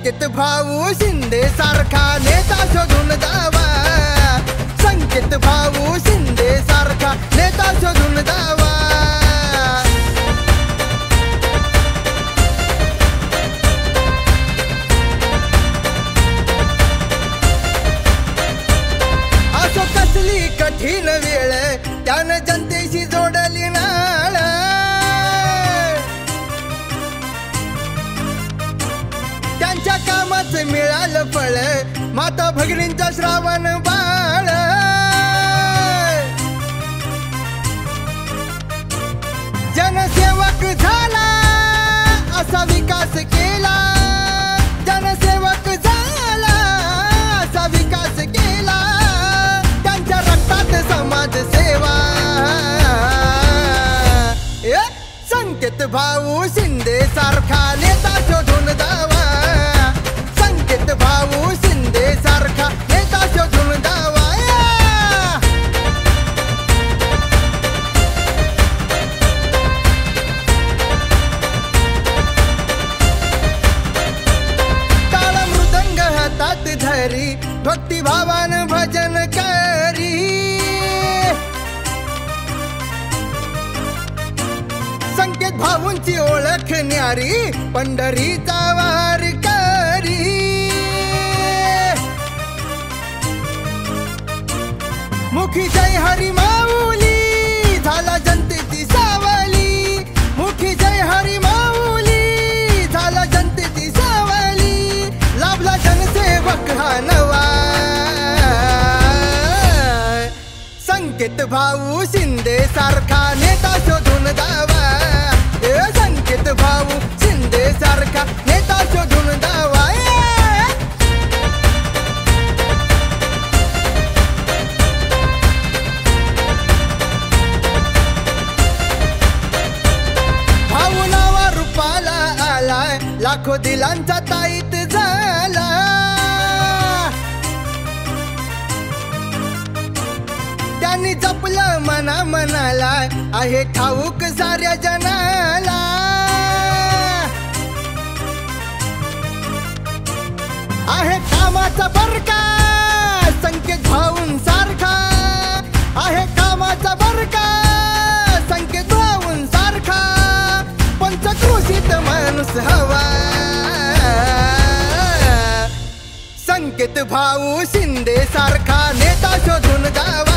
संकेत भाऊ शिंदे सारखा नेता शोधून द्यावा, संकेत भाऊ शिंदे सारखा नेता शोधून द्यावा। असो कसली कठीण वेळ त्यानं जनतेशी जोडली नाळ, त्यांच्या कामाचं मिळालं फळ माता भगिनींचा श्रावण बाळ। जनसेवक झाला असा विकास केला, जनसेवक झाला असा विकास केला, त्यांच्या रक्तात समाज सेवा। संकेत भाऊ शिंदे सारखा नेता शोधून द्यावा, संकेत भाऊ शिंदे सारखा नेता शोधून द्यावा। टाळ मृदंग हातात धरी भक्तिभावानं भजन करी, संकेत भाऊंची ओळख न्यारी पंढरीचा वारकरी। मुखी जय हरी माऊली झाला जनतेची सावली, मुखी जय हरी माऊली झाला जनतेची सावली, लाभला जनसेवक हा नवा। संकेत भाऊ शिंदे सारखा नेता शोधून द्यावा, संकेत भाऊ शिंदे सारखा नेता शोधून द्यावा। भाऊ नावा रूपाला आलाय लाखो दिलांचा ताईत झाला, त्यांनी जपलं मना मनाला आहे ठाऊक साऱ्या जनाला। आहे कामाचा बरका संकेत भाऊंसारखा, आहे कामाचा बरका संकेत भाऊंसारखा, पंचक्रोशीत माणूस हवा। संकेत भाऊ शिंदे सारखा नेता शोधून द्यावा,